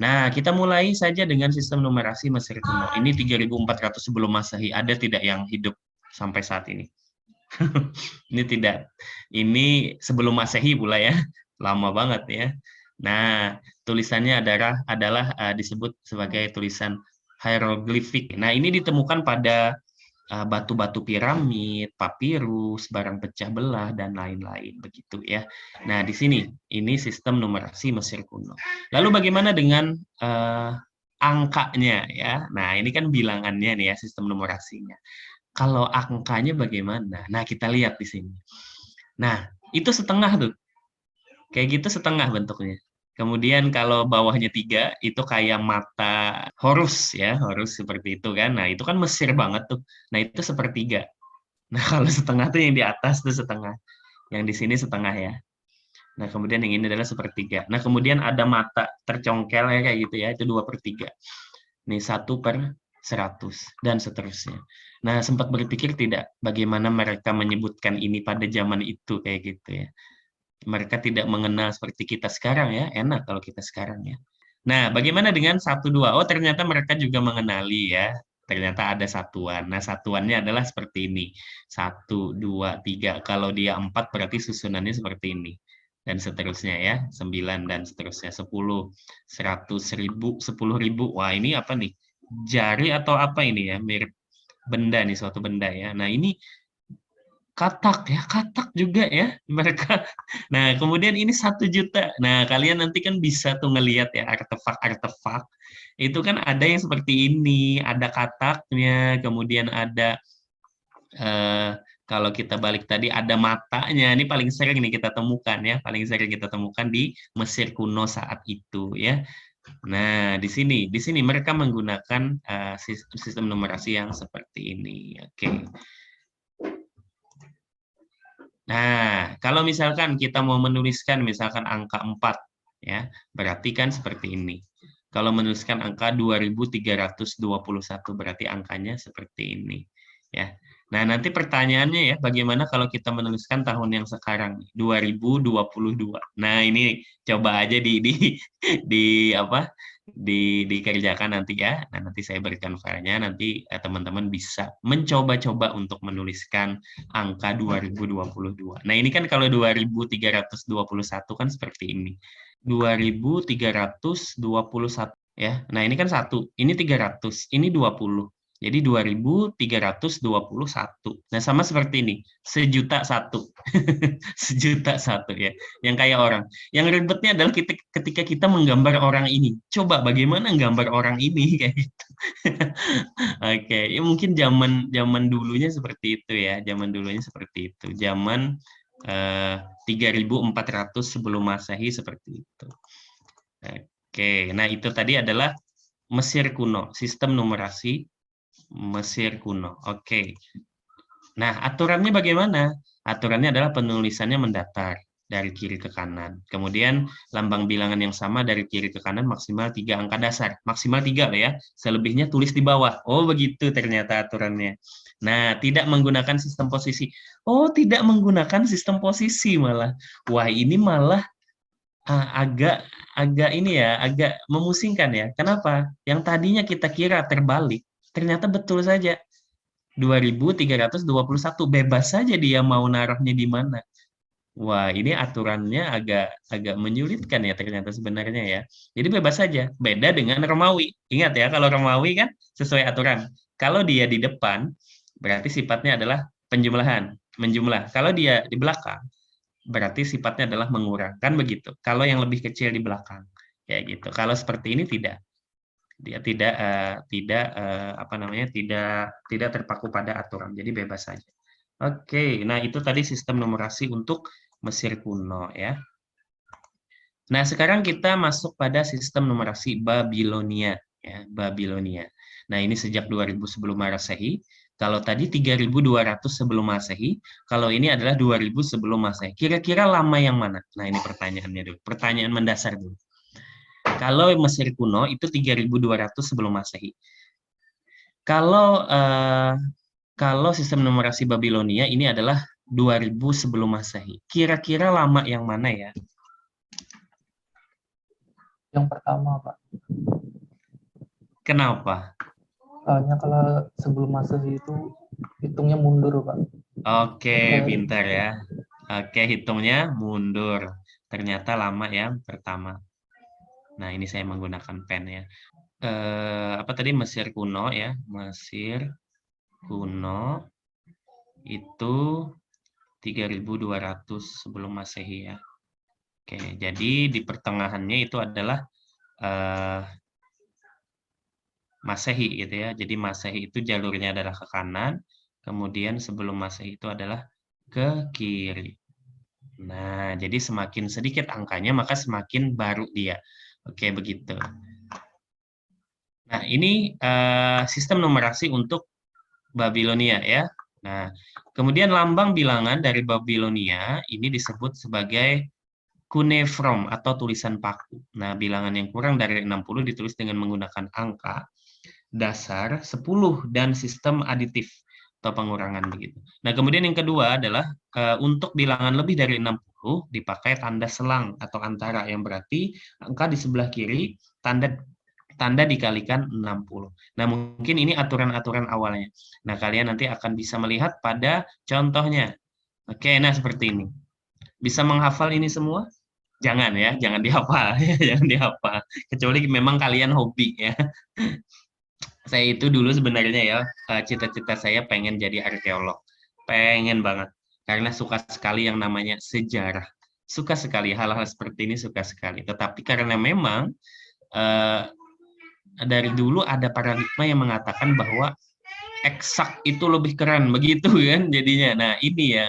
Nah, kita mulai saja dengan sistem numerasi Mesir kuno. Ini 3400 sebelum Masehi. Ada tidak yang hidup sampai saat ini? Ini tidak. Ini sebelum Masehi pula ya. Lama banget ya. Nah, tulisannya adalah disebut sebagai tulisan hieroglifik. Nah, ini ditemukan pada batu-batu piramid, papirus, barang pecah belah, dan lain-lain begitu ya. Nah, di sini ini sistem numerasi Mesir kuno. Lalu bagaimana dengan angkanya ya? Nah, ini kan bilangannya nih ya, sistem numerasinya. Kalau angkanya bagaimana? Nah, kita lihat di sini. Nah, itu setengah tuh. Kayak gitu setengah bentuknya. Kemudian kalau bawahnya 3, itu kayak mata Horus ya, Horus seperti itu kan. Nah, itu kan Mesir banget tuh. Nah, itu sepertiga. Nah, kalau setengah tuh yang di atas tuh setengah. Yang di sini setengah ya. Nah, kemudian yang ini adalah sepertiga. Nah, kemudian ada mata tercongkel ya kayak gitu ya, itu 2/3. Nih 1/100 dan seterusnya. Nah, sempat berpikir tidak bagaimana mereka menyebutkan ini pada zaman itu kayak gitu ya. Mereka tidak mengenal seperti kita sekarang ya, enak kalau kita sekarang ya. Nah, bagaimana dengan 1, 2? Oh, ternyata mereka juga mengenali ya. Ternyata ada satuan. Nah, satuannya adalah seperti ini. 1, 2, 3. Kalau dia 4 berarti susunannya seperti ini. Dan seterusnya ya. 9 dan seterusnya. 10, 100, 1000, 10.000. Wah, ini apa nih? Jari atau apa ini ya? Mirip benda nih, suatu benda ya. Nah, ini katak ya, katak juga ya mereka. Nah, kemudian ini 1 juta. Nah, kalian nanti kan bisa tuh ngelihat ya artefak-artefak. Itu kan ada yang seperti ini, ada kataknya, kemudian ada eh, kalau kita balik tadi ada matanya. Ini paling sering nih kita temukan ya, paling sering kita temukan di Mesir kuno saat itu ya. Nah, di sini mereka menggunakan sistem numerasi yang seperti ini. Oke. Nah, kalau misalkan kita mau menuliskan misalkan angka 4, ya, berarti kan seperti ini. Kalau menuliskan angka 2321 berarti angkanya seperti ini. Ya. Nah, nanti pertanyaannya ya, bagaimana kalau kita menuliskan tahun yang sekarang, 2022. Nah, ini coba aja di apa? Dikerjakan nanti ya. Nah, nanti saya berikan filenya, nanti teman-teman bisa mencoba-coba untuk menuliskan angka 2022. Nah, ini kan kalau 2321 kan seperti ini. 2321 ya. Nah, ini kan 1, ini 300, ini 20. Jadi 2321. Nah, sama seperti ini. 1.000.001. 1.000.001 ya. Yang kayak orang. Yang ribetnya adalah ketika kita menggambar orang ini. Coba bagaimana gambar orang ini kayak gitu. Oke, ya mungkin zaman zaman dulunya seperti itu ya, zaman dulunya seperti itu. Zaman 3400 sebelum Masehi seperti itu. Oke, nah itu tadi adalah Mesir kuno, sistem numerasi Mesir kuno. Oke. Nah, aturannya bagaimana? Aturannya adalah penulisannya mendatar dari kiri ke kanan. Kemudian lambang bilangan yang sama dari kiri ke kanan maksimal 3 angka dasar. Maksimal 3 loh ya. Selebihnya tulis di bawah. Oh, begitu ternyata aturannya. Nah, tidak menggunakan sistem posisi. Oh, tidak menggunakan sistem posisi malah. Wah, ini malah agak agak ini ya, agak memusingkan ya. Kenapa? Yang tadinya kita kira terbalik, ternyata betul saja. 2321 bebas saja dia mau naruhnya di mana. Wah, ini aturannya agak agak menyulitkan ya ternyata sebenarnya ya. Jadi bebas saja. Beda dengan Romawi. Ingat ya, kalau Romawi kan sesuai aturan. Kalau dia di depan, berarti sifatnya adalah penjumlahan, menjumlah. Kalau dia di belakang, berarti sifatnya adalah mengurang. Kan begitu. Kalau yang lebih kecil di belakang, kayak gitu. Kalau seperti ini tidak. Dia tidak apa namanya tidak terpaku pada aturan, jadi bebas saja. Oke, nah itu tadi sistem numerasi untuk Mesir kuno ya. Nah sekarang kita masuk pada sistem numerasi Babilonia ya, Babilonia. Nah ini sejak 2000 sebelum Masehi. Kalau tadi 3200 sebelum Masehi, kalau ini adalah 2000 sebelum Masehi. Kira-kira lama yang mana? Nah ini pertanyaannya dulu, pertanyaan mendasar dulu. Kalau Mesir kuno itu 3200 sebelum Masehi. Kalau kalau sistem numerasi Babilonia ini adalah 2000 sebelum Masehi. Kira-kira lama yang mana ya? Yang pertama, Pak. Kenapa? Soalnya kalau sebelum Masehi itu hitungnya mundur, Pak. Oke, Dari pintar ya. Oke, hitungnya mundur. Ternyata lama yang pertama. Nah, ini saya menggunakan pen ya. Apa tadi Mesir kuno ya? Mesir kuno itu 3200 sebelum Masehi ya. Oke, jadi di pertengahannya itu adalah eh, Masehi gitu ya. Jadi Masehi itu jalurnya adalah ke kanan, kemudian sebelum Masehi itu adalah ke kiri. Nah, jadi semakin sedikit angkanya, maka semakin baru dia. Oke, begitu. Nah, ini sistem numerasi untuk Babilonia ya. Nah, kemudian lambang bilangan dari Babilonia ini disebut sebagai cuneiform atau tulisan paku. Nah, bilangan yang kurang dari 60 ditulis dengan menggunakan angka dasar 10 dan sistem aditif atau pengurangan begitu. Nah, kemudian yang kedua adalah untuk bilangan lebih dari 60 dipakai tanda selang atau antara yang berarti angka di sebelah kiri tanda tanda dikalikan 60. Nah, mungkin ini aturan-aturan awalnya. Nah, kalian nanti akan bisa melihat pada contohnya. Oke, nah seperti ini. Bisa menghafal ini semua? Jangan ya, jangan dihafal, jangan dihafal. Kecuali memang kalian hobi ya. Saya itu dulu sebenarnya ya, cita-cita saya pengen jadi arkeolog. Pengen banget. Karena suka sekali yang namanya sejarah. Suka sekali hal-hal seperti ini, suka sekali. Tetapi karena memang eh, dari dulu ada paradigma yang mengatakan bahwa eksak itu lebih keren begitu kan jadinya. Nah, ini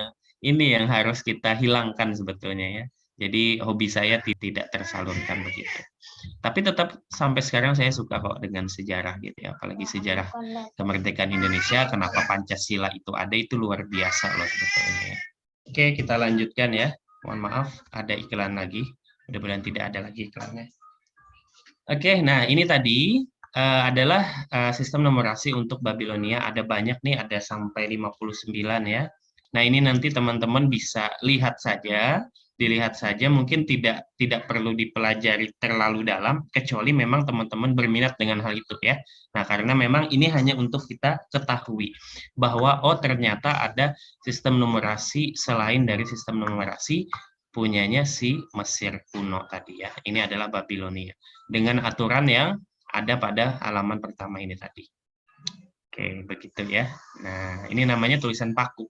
yang harus kita hilangkan sebetulnya ya. Jadi hobi saya tidak tersalurkan begitu. Tapi tetap sampai sekarang saya suka kok dengan sejarah gitu ya, apalagi sejarah kemerdekaan Indonesia, kenapa Pancasila itu ada itu luar biasa loh sebetulnya ya. Oke, kita lanjutkan ya. Mohon maaf, ada iklan lagi. Mudah-mudahan tidak ada lagi iklannya. Oke, nah ini tadi adalah sistem numerasi untuk Babilonia. Ada banyak nih, ada sampai 59 ya. Nah, ini nanti teman-teman bisa lihat saja, dilihat saja, mungkin tidak perlu dipelajari terlalu dalam, kecuali memang teman-teman berminat dengan hal itu ya. Nah, karena memang ini hanya untuk kita ketahui bahwa oh ternyata ada sistem numerasi selain dari sistem numerasi punyanya si Mesir kuno tadi ya. Ini adalah Babilonia dengan aturan yang ada pada halaman pertama ini tadi. Oke, begitu ya. Nah, ini namanya tulisan paku.